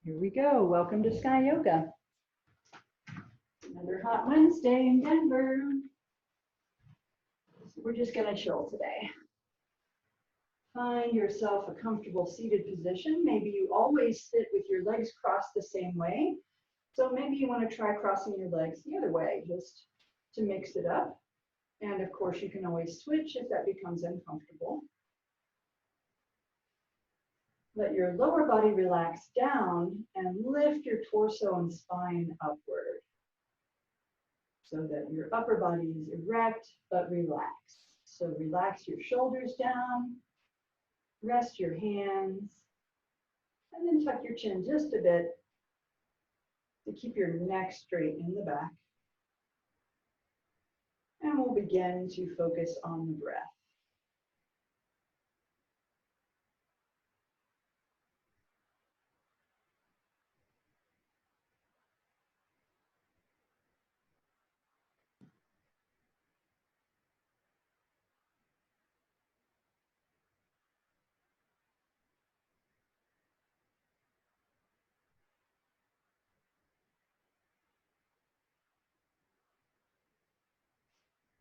Here we go. Welcome to Sky Yoga. Another hot Wednesday in Denver. So we're just going to chill today. Find yourself a comfortable seated position. Maybe you always sit with your legs crossed the same way. So maybe you want to try crossing your legs the other way just to mix it up. And of course, you can always switch if that becomes uncomfortable. Let your lower body relax down and lift your torso and spine upward so that your upper body is erect but relaxed. So relax your shoulders down, rest your hands, and then tuck your chin just a bit to keep your neck straight in the back. And we'll begin to focus on the breath.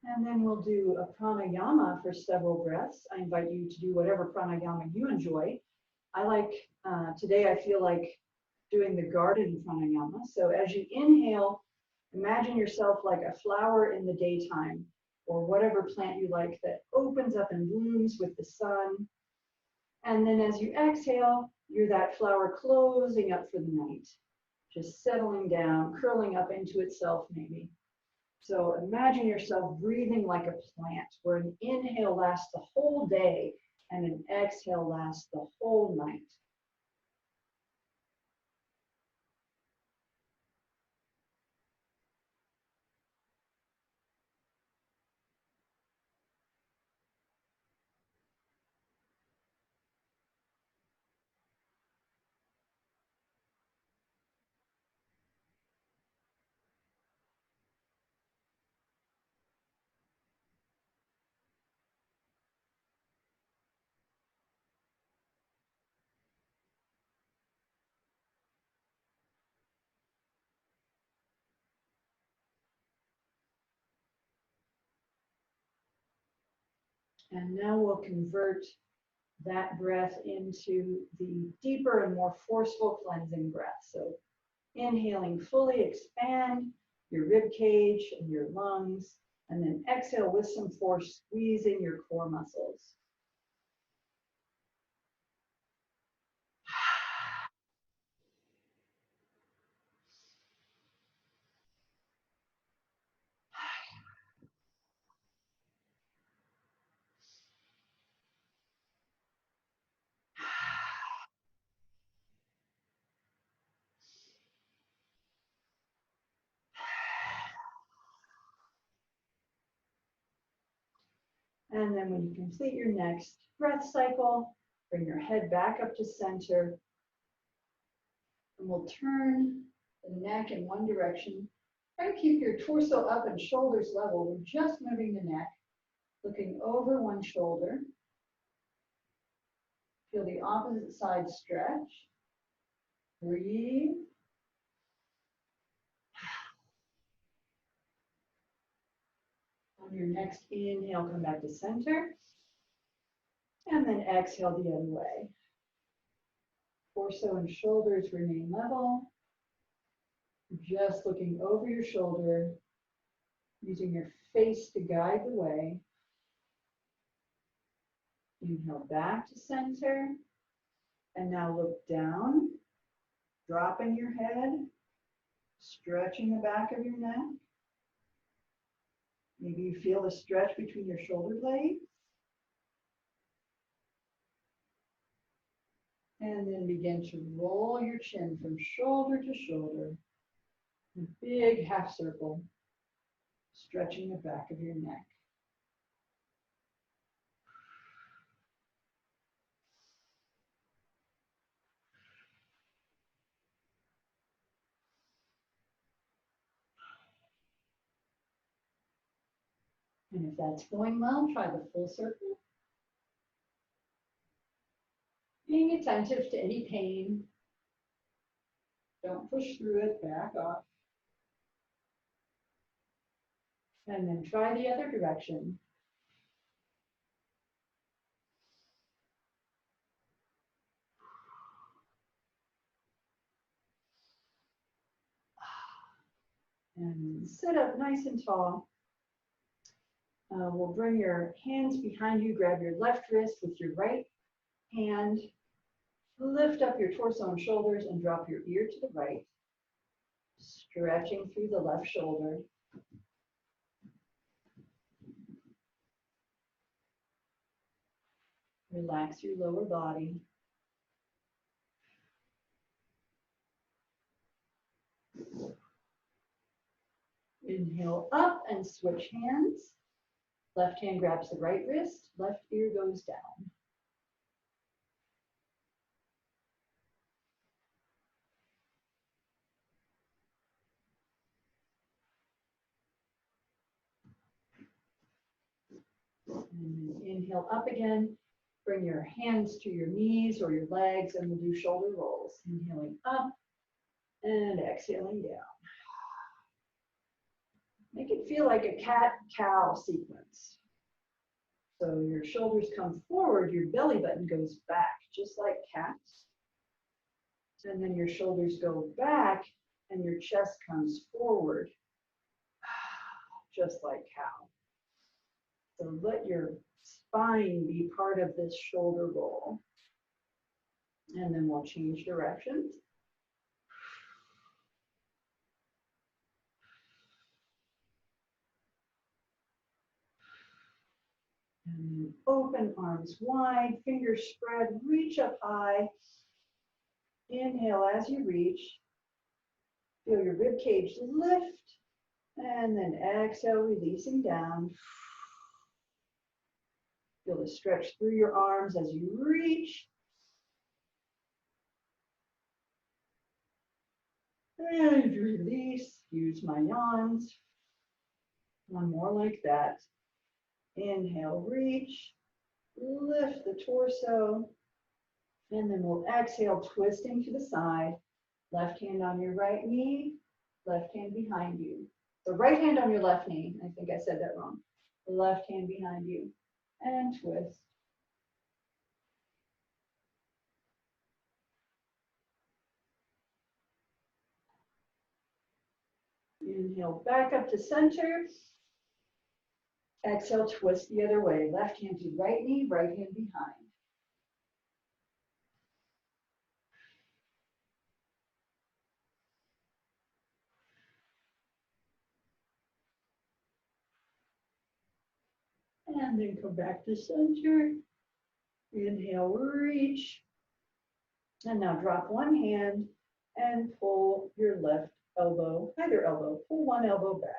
And then we'll do a pranayama for several breaths. I invite you to do whatever pranayama you enjoy. Today I feel like doing the garden pranayama. So as you inhale, imagine yourself like a flower in the daytime or whatever plant you like that opens up and blooms with the sun. And then as you exhale, you're that flower closing up for the night, just settling down, curling up into itself maybe. So imagine yourself breathing like a plant, where an inhale lasts the whole day and an exhale lasts the whole night. And now we'll convert that breath into the deeper and more forceful cleansing breath. So inhaling fully, expand your rib cage and your lungs, and then exhale with some force, squeezing your core muscles. And then when you complete your next breath cycle, bring your head back up to center. And we'll turn the neck in one direction. Try to keep your torso up and shoulders level. We're just moving the neck, looking over one shoulder. Feel the opposite side stretch. Breathe. On your next inhale, come back to center. And then exhale the other way. Torso and shoulders remain level. Just looking over your shoulder, using your face to guide the way. Inhale back to center. And now look down, dropping your head, stretching the back of your neck. Maybe you feel a stretch between your shoulder blades. And then begin to roll your chin from shoulder to shoulder. A big half circle, stretching the back of your neck. And if that's going well, try the full circle. Being attentive to any pain Don't push through it, back off. And then try the other direction. And sit up nice and tall. We'll bring your hands behind you, grab your left wrist with your right hand, lift up your torso and shoulders and drop your ear to the right, stretching through the left shoulder. Relax your lower body. Inhale up and switch hands. Left hand grabs the right wrist, left ear goes down. And inhale up again. Bring your hands to your knees or your legs and we'll do shoulder rolls. Inhaling up and exhaling down. Make it feel like a cat-cow sequence. So your shoulders come forward, your belly button goes back, just like cats. And then your shoulders go back and your chest comes forward, just like cow. So let your spine be part of this shoulder roll. And then we'll change directions. And open arms wide, fingers spread, reach up high. Inhale as you reach. Feel your rib cage lift. And then exhale, releasing down. Feel the stretch through your arms as you reach. And release. Use my yawns. One more like that. Inhale, reach. Lift the torso. And then we'll exhale, twisting to the side. Left hand on your right knee. Left hand behind you. So right hand on your left knee. I think I said that wrong. The left hand behind you. And twist. Inhale, back up to center. Exhale, twist the other way. Left hand to right knee, right hand behind. And then come back to center. Inhale, reach. And now drop one hand and pull your left elbow, either elbow, pull one elbow back.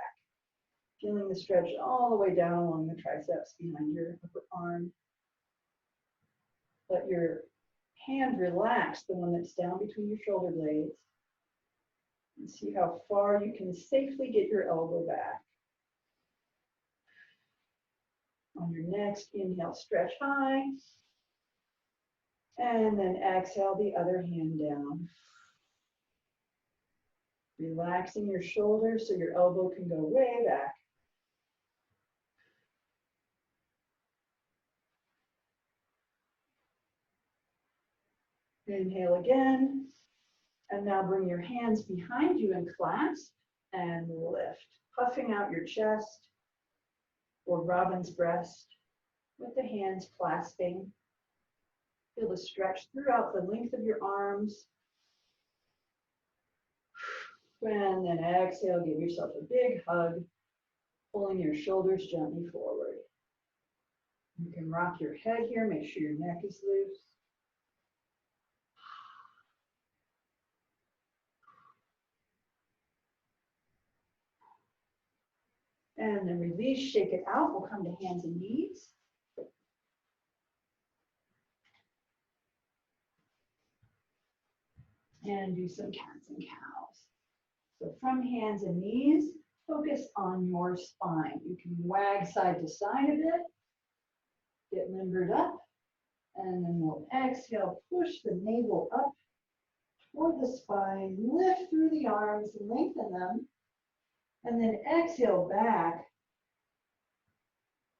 Feeling the stretch all the way down along the triceps behind your upper arm. Let your hand relax, the one that's down between your shoulder blades. And see how far you can safely get your elbow back. On your next inhale, stretch high. And then exhale the other hand down. Relaxing your shoulders so your elbow can go way back. Inhale again. And now bring your hands behind you and clasp and lift. Puffing out your chest or robin's breast with the hands clasping. Feel the stretch throughout the length of your arms. And then exhale, give yourself a big hug, pulling your shoulders gently forward. You can rock your head here, make sure your neck is loose. And then release, shake it out. We'll come to hands and knees. And do some cats and cows. So from hands and knees, focus on your spine. You can wag side to side a bit, get limbered up, and then we'll exhale, push the navel up toward the the spine, lift through the arms, lengthen them, and then exhale back.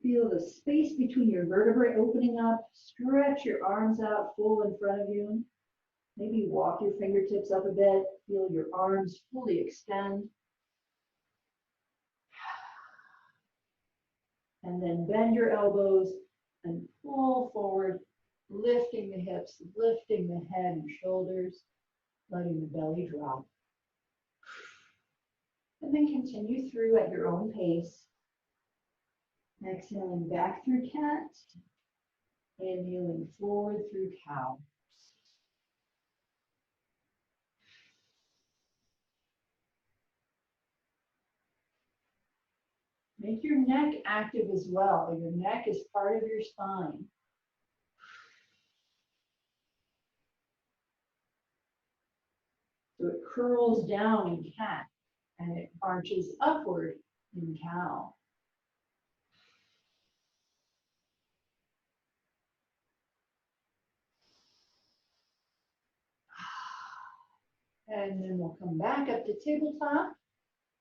Feel the space between your vertebrae opening up. Stretch your arms out full in front of you. Maybe walk your fingertips up a bit. Feel your arms fully extend. And then bend your elbows and pull forward, lifting the hips, lifting the head and shoulders, letting the belly drop. And then continue through at your own pace. Exhaling back through cat, inhaling forward through cow. Make your neck active as well. Your neck is part of your spine. So it curls down in cat and it arches upward in cow. And then we'll come back up to tabletop.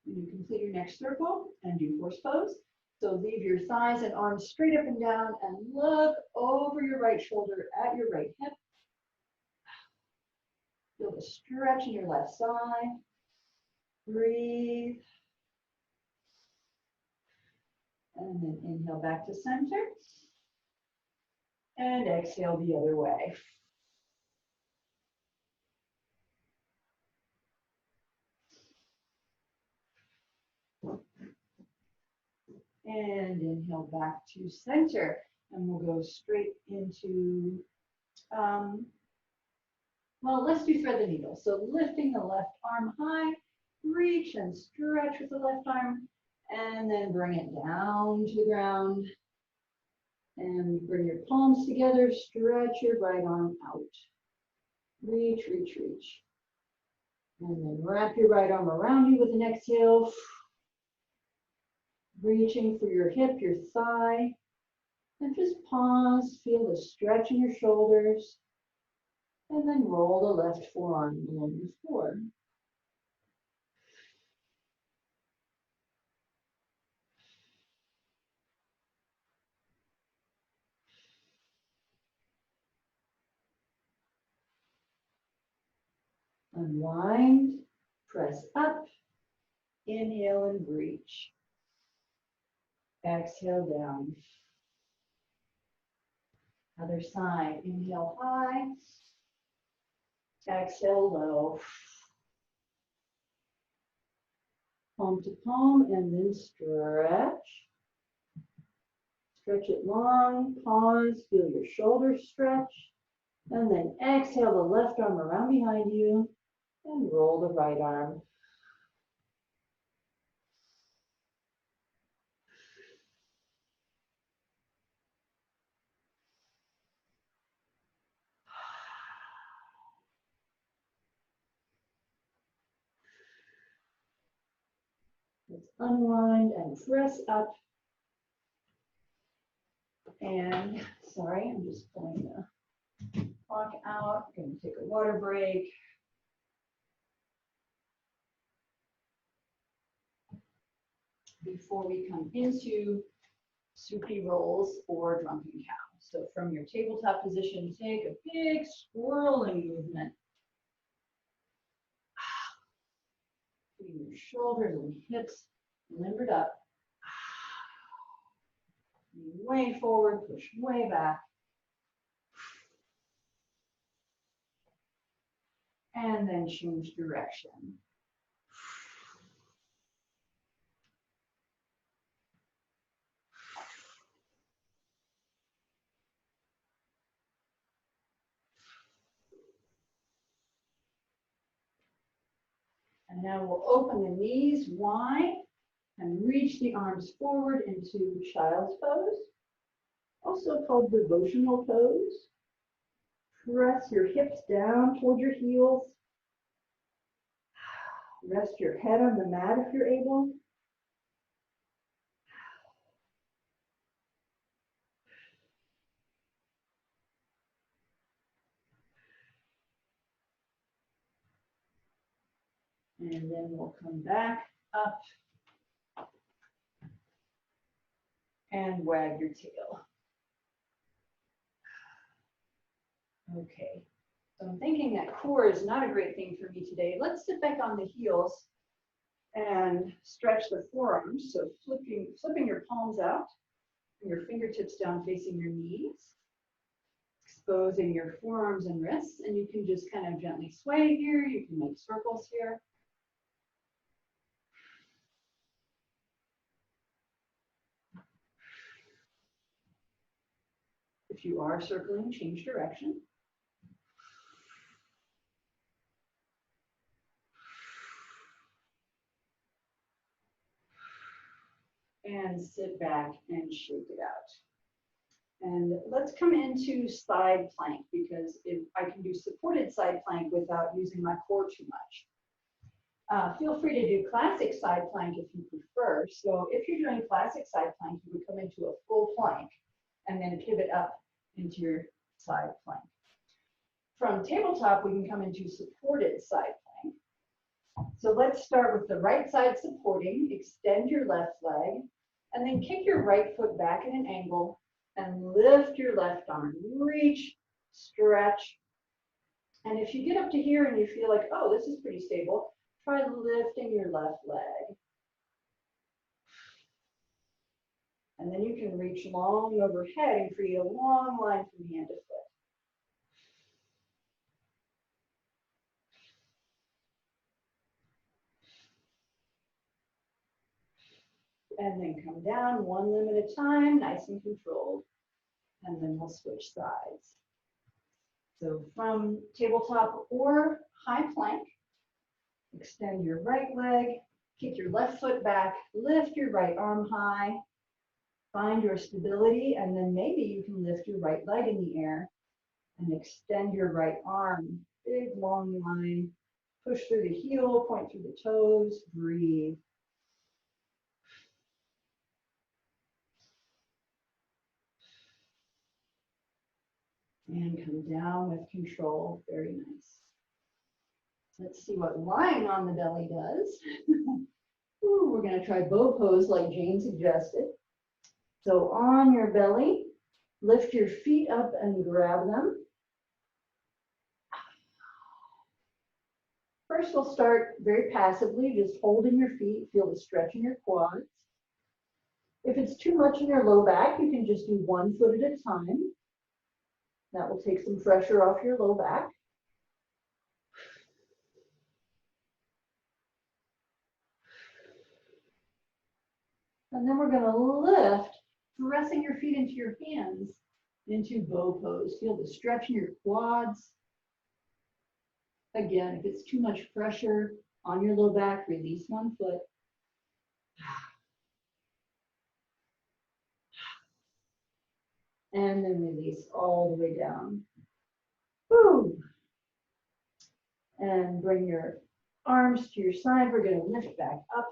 When you complete your next circle and do horse pose. So leave your thighs and arms straight up and down and look over your right shoulder at your right hip. Feel the stretch in your left side. Breathe. And then inhale back to center. And exhale the other way. And inhale back to center. And we'll go straight into, well, let's do thread the needle. So lifting the left arm high, reach and stretch with the left arm, and then bring it down to the ground. And bring your palms together, stretch your right arm out. Reach, reach, reach. And then wrap your right arm around you with an exhale. Reaching for your hip, your thigh. And just pause, feel the stretch in your shoulders. And then roll the left forearm along the floor. Unwind, press up, inhale and reach. Exhale down. Other side, inhale high, exhale low. Palm to palm and then stretch. Stretch it long, pause, feel your shoulders stretch. And then exhale the left arm around behind you and roll the right arm. Let's unwind and press up. And sorry, I'm just going to walk out. I'm going to take a water break. Before we come into Supi rolls or drunken cow. So from your tabletop position, take a big swirling movement. Keeping your shoulders and hips limbered up. Way forward, push way back. And then change direction. And now we'll open the knees wide and reach the arms forward into child's pose, also called devotional pose. Press your hips down toward your heels. Rest your head on the mat if you're able. And then we'll come back up and wag your tail. Okay, so I'm thinking that core is not a great thing for me today. Let's sit back on the heels and stretch the forearms. So flipping your palms out, and your fingertips down facing your knees, exposing your forearms and wrists, and you can just kind of gently sway here. You can make circles here. If you are circling, change direction. And sit back and shake it out. And let's come into side plank, because if I can do supported side plank without using my core too much. Feel free to do classic side plank if you prefer. So if you're doing classic side plank, you would come into a full plank and then pivot up into your side plank. From tabletop, we can come into supported side plank. So let's start with the right side supporting, extend your left leg, and then kick your right foot back at an angle and lift your left arm. Reach, stretch. And if you get up to here and you feel like, oh, this is pretty stable, try lifting your left leg. And then you can reach long overhead and create a long line from hand to foot. And then come down one limb at a time, nice and controlled. And then we'll switch sides. So from tabletop or high plank, extend your right leg, kick your left foot back, lift your right arm high, find your stability, and then maybe you can lift your right leg in the air and extend your right arm. Big long line, push through the heel, point through the toes, breathe. And come down with control, very nice. Let's see what lying on the belly does. Ooh, we're gonna try bow pose like Jane suggested. So on your belly, lift your feet up and grab them. First, we'll start very passively, just holding your feet, feel the stretch in your quads. If it's too much in your low back, you can just do one foot at a time. That will take some pressure off your low back. And then we're going to lift, pressing your feet into your hands into bow pose. Feel the stretch in your quads. Again, if it's too much pressure on your low back, release one foot. And then release all the way down. Woo. And bring your arms to your side. We're going to lift back up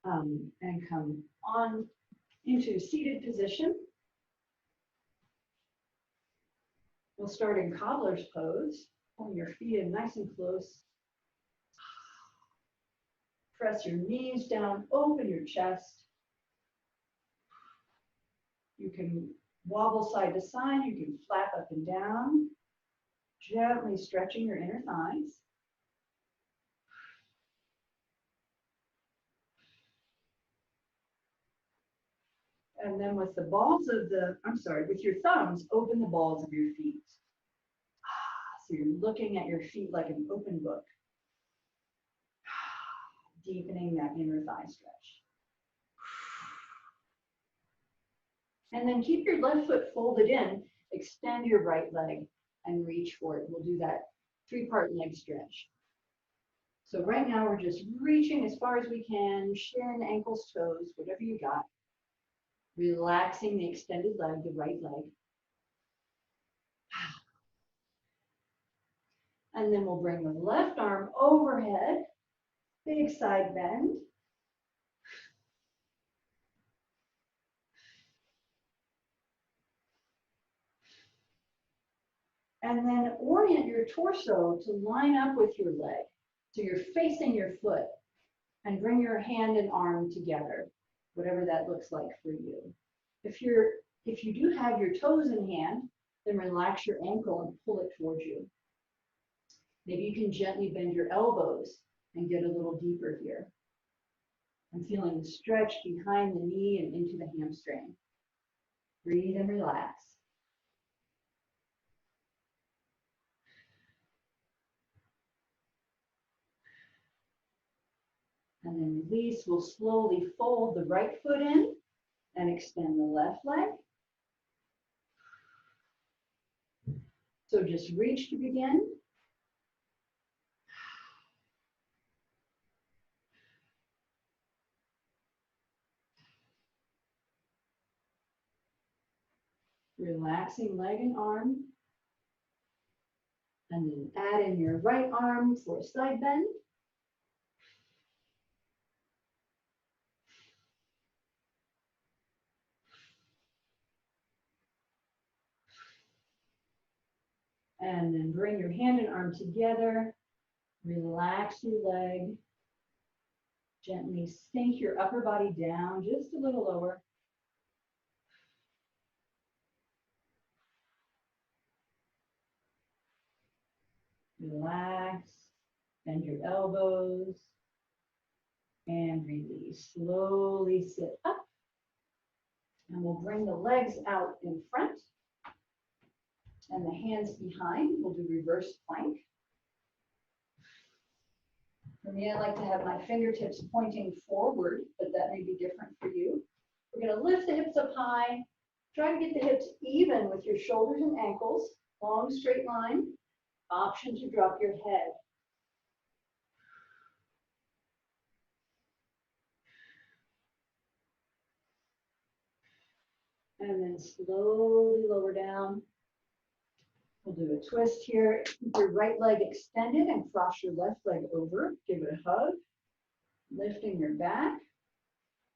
and come on into seated position. We'll start in cobbler's pose. Pulling your feet in nice and close. Press your knees down, open your chest. You can wobble side to side. You can flap up and down, gently stretching your inner thighs. And then with the balls of the, with your thumbs, open the balls of your feet. So you're looking at your feet like an open book. Deepening that inner thigh stretch. And then keep your left foot folded in, extend your right leg and reach for it. We'll do that 3-part leg stretch. So right now we're just reaching as far as we can, shin, ankles, toes, whatever you got. Relaxing the extended leg, the right leg. And then we'll bring the left arm overhead, big side bend. And then orient your torso to line up with your leg. So you're facing your foot and bring your hand and arm together, whatever that looks like for you. If you do have your toes in hand, then relax your ankle and pull it towards you. Maybe you can gently bend your elbows and get a little deeper here. I'm feeling the stretch behind the knee and into the hamstring. Breathe and relax. And then release. We'll slowly fold the right foot in and extend the left leg. So just reach to begin. Relaxing leg and arm. And then add in your right arm for a side bend. And then bring your hand and arm together. Relax your leg. Gently sink your upper body down just a little lower. Relax. Bend your elbows. And release. Slowly sit up. And we'll bring the legs out in front. And the hands behind. We'll do reverse plank. For me, I like to have my fingertips pointing forward, but that may be different for you. We're going to lift the hips up high. Try to get the hips even with your shoulders and ankles. Long, straight line. Option to drop your head. And then slowly lower down. We'll do a twist here. Keep your right leg extended and cross your left leg over. Give it a hug. Lifting your back.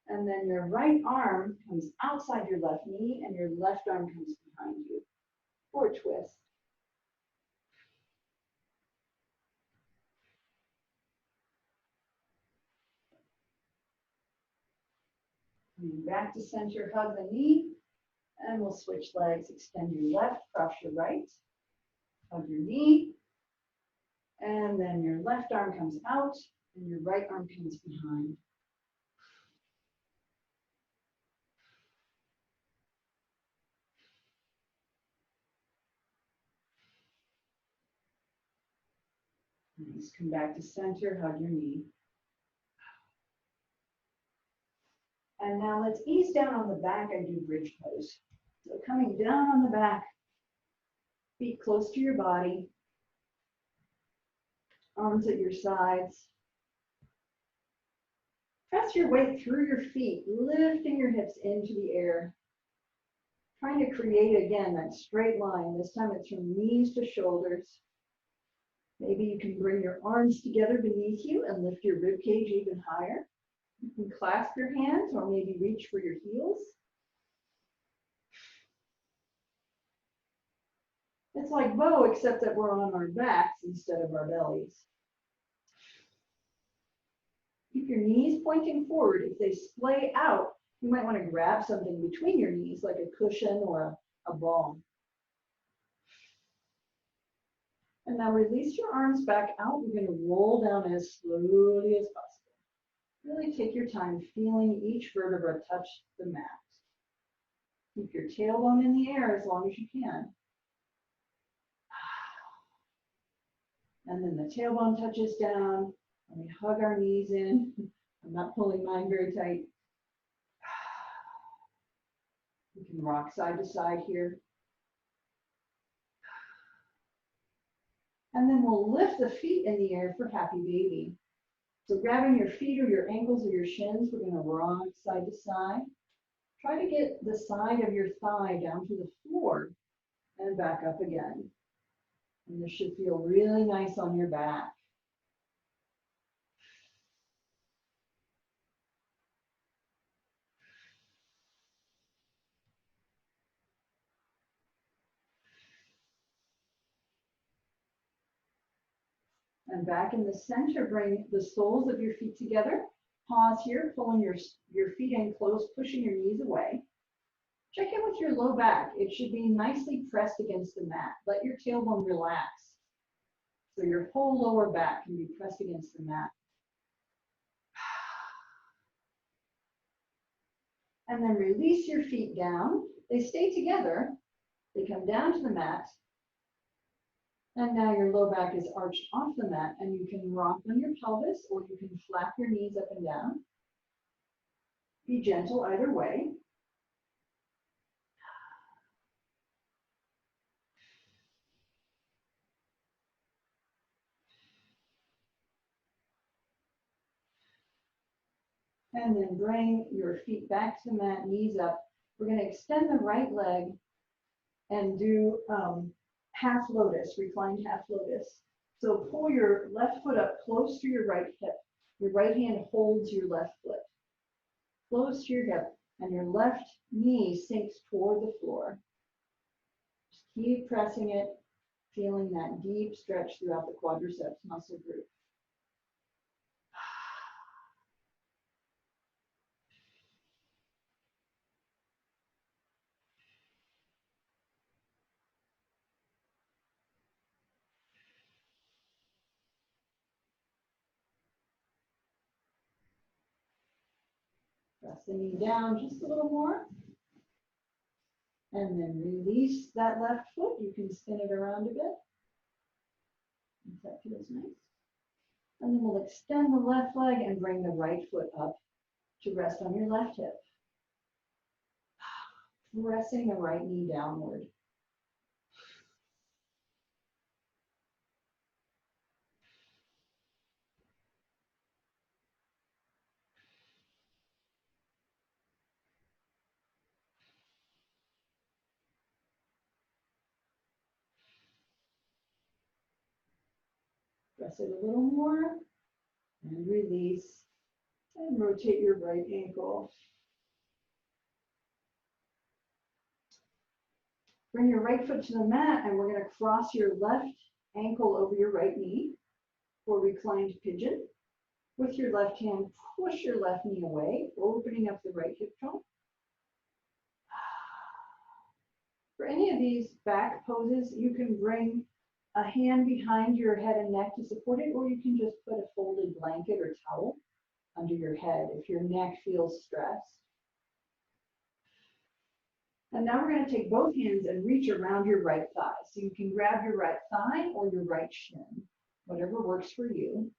And then your right arm comes outside your left knee and your left arm comes behind you for a twist. Back to center, hug the knee. And we'll switch legs. Extend your left, cross your right. Hug your knee. And then your left arm comes out and your right arm comes behind. Nice. Come back to center, hug your knee. And now let's ease down on the back and do bridge pose. So coming down on the back, feet close to your body, arms at your sides. Press your weight through your feet, lifting your hips into the air. Trying to create, again, that straight line. This time it's from knees to shoulders. Maybe you can bring your arms together beneath you and lift your rib cage even higher. You can clasp your hands or maybe reach for your heels. It's like bow, except that we're on our backs instead of our bellies. Keep your knees pointing forward. If they splay out, you might want to grab something between your knees, like a cushion or a ball. And now release your arms back out. We're going to roll down as slowly as possible. Really take your time feeling each vertebra touch the mat. Keep your tailbone in the air as long as you can. And then the tailbone touches down. And we hug our knees in. I'm not pulling mine very tight. We can rock side to side here. And then we'll lift the feet in the air for happy baby. So grabbing your feet or your ankles or your shins, we're going to rock side to side. Try to get the side of your thigh down to the floor and back up again. And this should feel really nice on your back. And back in the center, bring the soles of your feet together. Pause here, pulling your feet in close, pushing your knees away. Check in with your low back. It should be nicely pressed against the mat. Let your tailbone relax. So your whole lower back can be pressed against the mat. And then release your feet down. They stay together. They come down to the mat. And now your low back is arched off the mat, and you can rock on your pelvis, or you can flap your knees up and down. Be gentle either way. And then bring your feet back to the mat, knees up. We're going to extend the right leg and do half lotus, reclined half lotus. So pull your left foot up close to your right hip. Your right hand holds your left foot close to your hip, and your left knee sinks toward the floor. Just keep pressing it, feeling that deep stretch throughout the quadriceps muscle group. Press the knee down just a little more. And then release that left foot. You can spin it around a bit. If that feels nice. And then we'll extend the left leg and bring the right foot up to rest on your left hip. Pressing the right knee downward. Press it a little more and release. And rotate your right ankle. Bring your right foot to the mat, and we're going to cross your left ankle over your right knee for reclined pigeon. With your left hand, push your left knee away, opening up the right hip bone. For any of these back poses, you can bring a hand behind your head and neck to support it, or you can just put a folded blanket or towel under your head if your neck feels stressed. And now we're going to take both hands and reach around your right thigh. So you can grab your right thigh or your right shin, whatever works for you.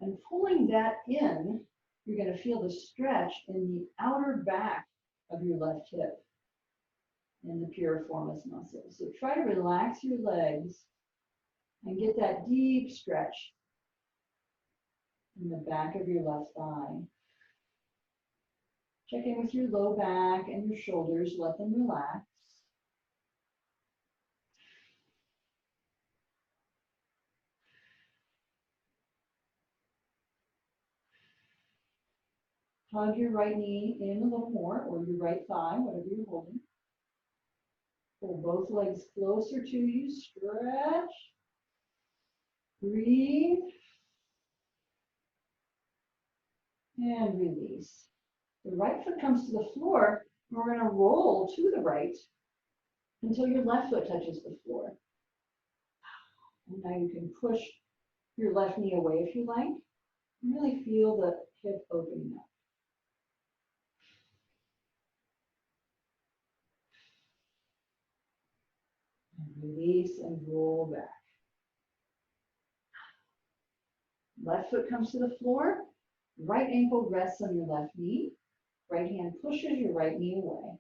And pulling that in, you're going to feel the stretch in the outer back of your left hip in the piriformis muscle. So try to relax your legs and get that deep stretch in the back of your left thigh. Check in with your low back and your shoulders, let them relax. Hug your right knee in a little more, or your right thigh, whatever you're holding. Pull both legs closer to you, stretch, breathe, and release. The right foot comes to the floor, and we're going to roll to the right until your left foot touches the floor. And now you can push your left knee away if you like. Really feel the hip opening up. And release and roll back. Left foot comes to the floor. Right ankle rests on your left knee. Right hand pushes your right knee away.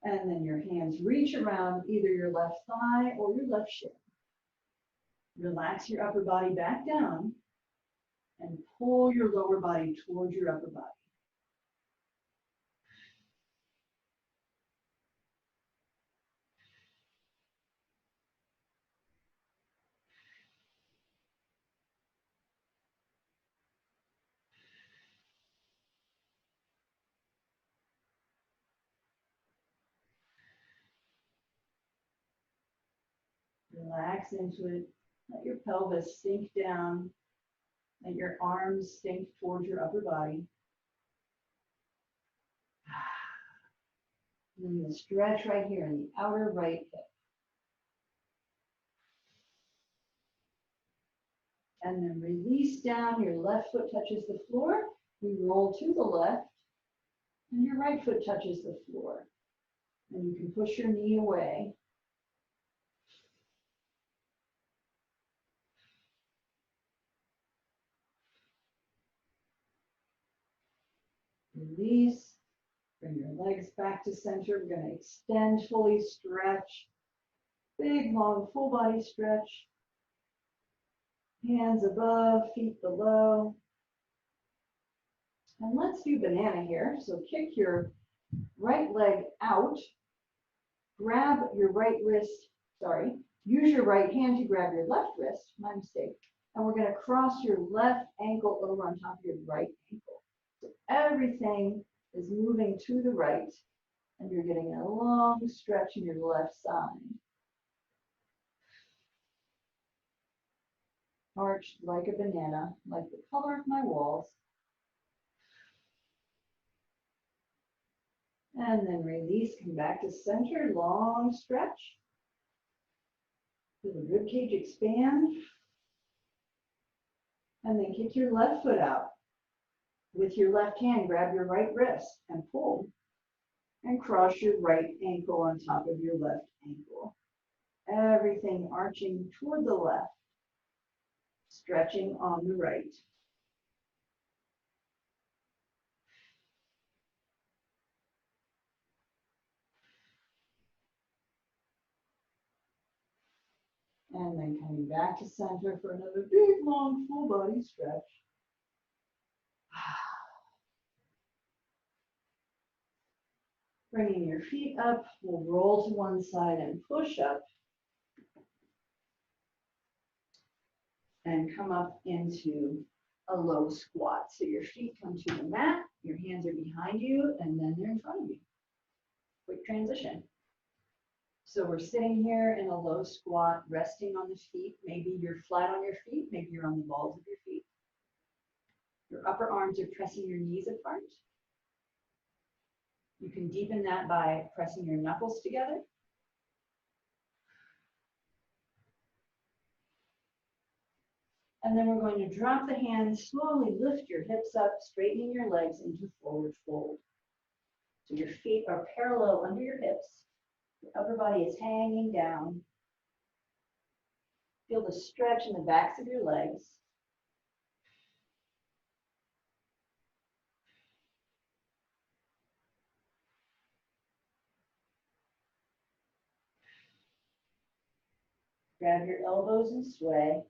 And then your hands reach around either your left thigh or your left shin. Relax your upper body back down and pull your lower body towards your upper body. Relax into it. Let your pelvis sink down. Let your arms sink towards your upper body. And then you'll stretch right here in the outer right hip. And then release down. Your left foot touches the floor. We roll to the left. And your right foot touches the floor. And you can push your knee away. Release. Bring your legs back to center. We're going to extend, fully stretch. Big, long, full body stretch. Hands above, feet below. And let's do banana here. So kick your right leg out. Grab your right wrist, use your right hand to grab your left wrist, my mistake. And we're going to cross your left ankle over on top of your right ankle. So everything is moving to the right, and you're getting a long stretch in your left side. Arched like a banana, like the color of my walls. And then release, come back to center, long stretch. Feel the rib cage expand. And then kick your left foot out. With your left hand, grab your right wrist and pull. And cross your right ankle on top of your left ankle. Everything arching toward the left. Stretching on the right. And then coming back to center for another big, long, full body stretch. Bringing your feet up, we'll roll to one side and push up. And come up into a low squat. So your feet come to the mat, your hands are behind you, and then they're in front of you. Quick transition. So we're sitting here in a low squat, resting on the feet. Maybe you're flat on your feet, maybe you're on the balls of your feet. Your upper arms are pressing your knees apart. You can deepen that by pressing your knuckles together. And then we're going to drop the hands, slowly lift your hips up, straightening your legs into forward fold. So your feet are parallel under your hips. The upper body is hanging down. Feel the stretch in the backs of your legs. Grab your elbows and sway.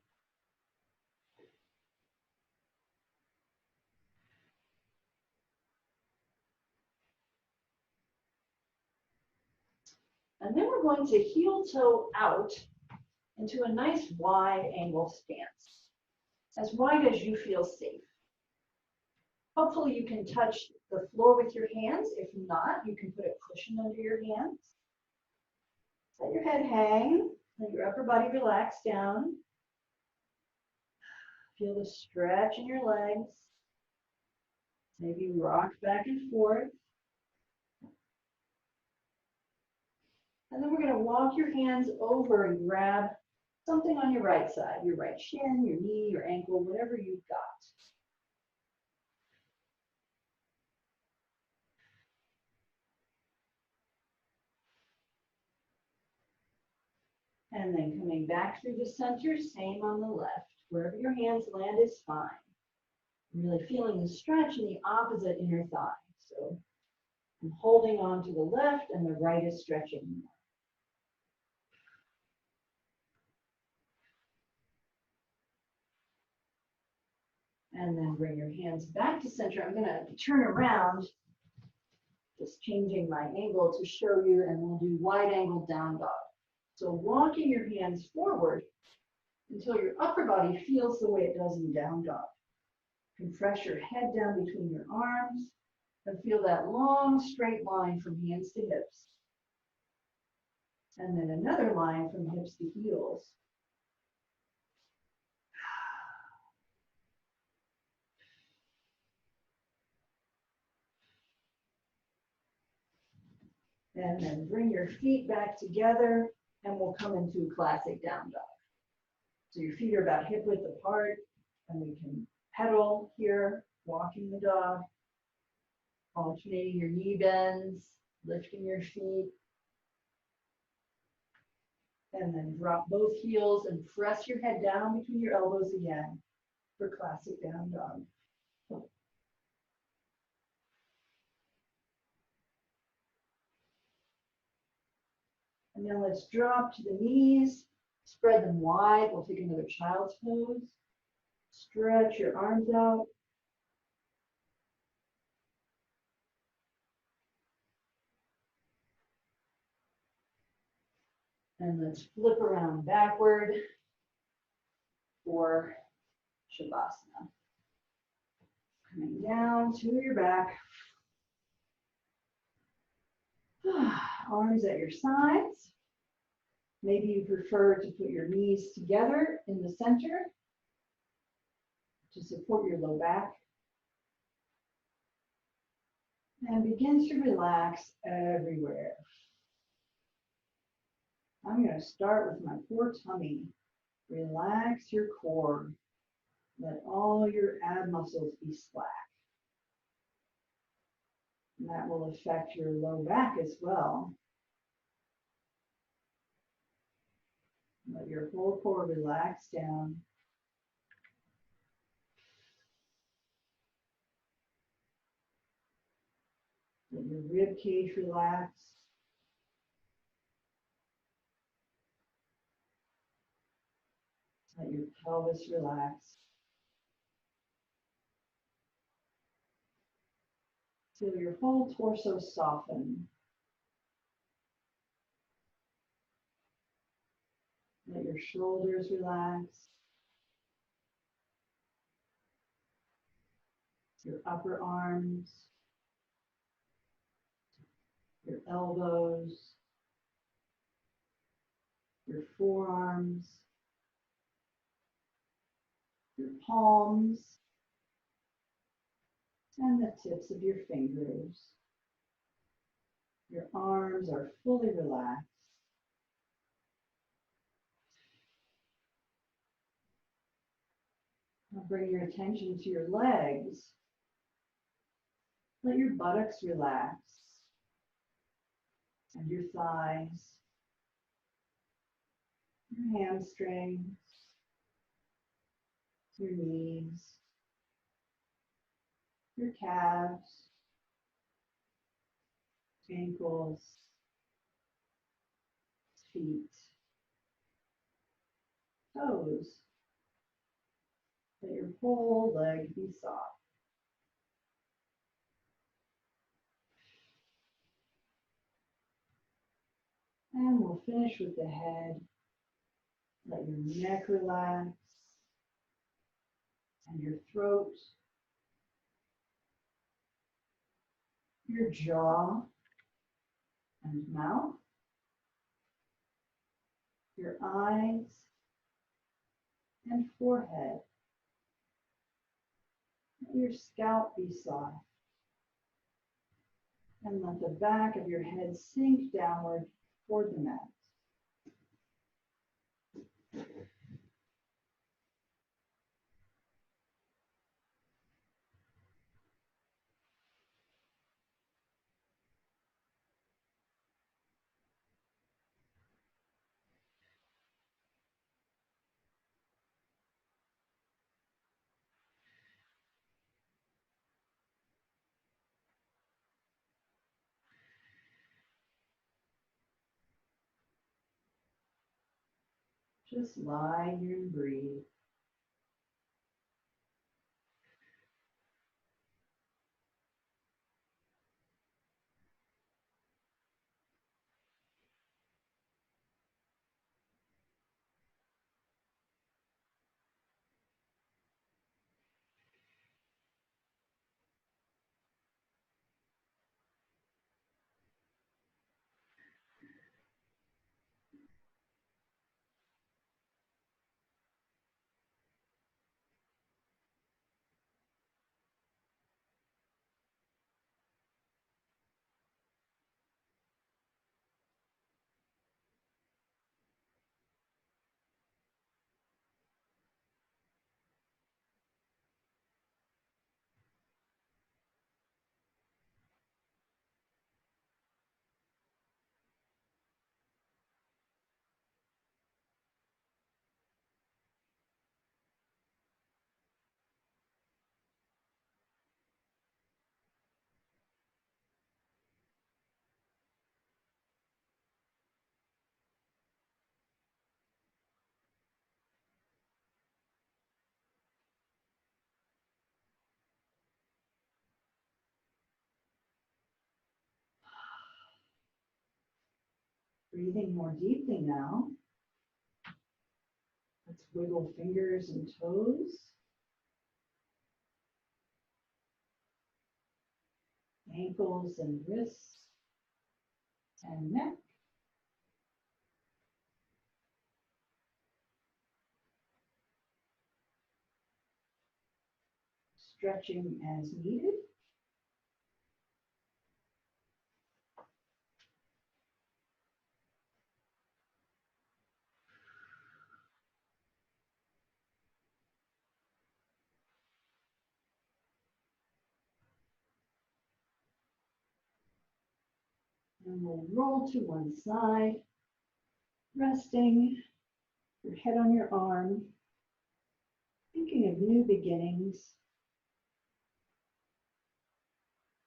And then we're going to heel toe out into a nice wide angle stance. As wide as you feel safe. Hopefully you can touch the floor with your hands. If not, you can put a cushion under your hands. Let your head hang. Let your upper body relax down. Feel the stretch in your legs. Maybe rock back and forth. And then we're going to walk your hands over and grab something on your right side, your right shin, your knee, your ankle, whatever you've got. And then coming back through the center, same on the left. Wherever your hands land is fine. Really feeling the stretch in the opposite inner thigh. So I'm holding on to the left and the right is stretching more. And then bring your hands back to center. I'm going to turn around, just changing my angle to show you, and we'll do wide angle down dog. So walking your hands forward until your upper body feels the way it does in down dog. Compress your head down between your arms and feel that long straight line from hands to hips. And then another line from hips to heels. And then bring your feet back together and we'll come into classic down dog. So your feet are about hip width apart and we can pedal here, walking the dog, alternating your knee bends, lifting your feet. And then drop both heels and press your head down between your elbows again for classic down dog. And then let's drop to the knees, spread them wide. We'll take another child's pose. Stretch your arms out. And let's flip around backward for Shavasana. Coming down to your back. Arms at your sides. Maybe you prefer to put your knees together in the center to support your low back. And begin to relax everywhere. I'm going to start with my poor tummy. Relax your core. Let all your ab muscles be slack. And that will affect your low back as well. Let your whole core relax down. Let your rib cage relax. Let your pelvis relax. Feel your whole torso soften. Let your shoulders relax. Your upper arms. Your elbows. Your forearms. Your palms. And the tips of your fingers. Your arms are fully relaxed. Now bring your attention to your legs. Let your buttocks relax. And your thighs. Your hamstrings. Your knees. Your calves. Ankles. Feet. Toes. Let your whole leg be soft. And we'll finish with the head. Let your neck relax. And your throat. Your jaw and mouth. Your eyes and forehead. Let your scalp be soft. And let the back of your head sink downward toward the mat. Just lie here and breathe. Breathing more deeply now. Let's wiggle fingers and toes. Ankles and wrists and neck. Stretching as needed. And we'll roll to one side, resting your head on your arm, thinking of new beginnings.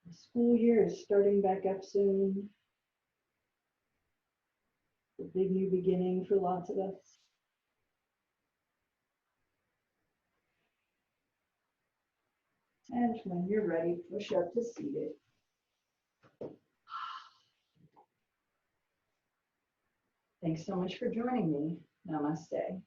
The school year is starting back up soon. A big new beginning for lots of us. And when you're ready, push up to seated. Thanks so much for joining me. Namaste.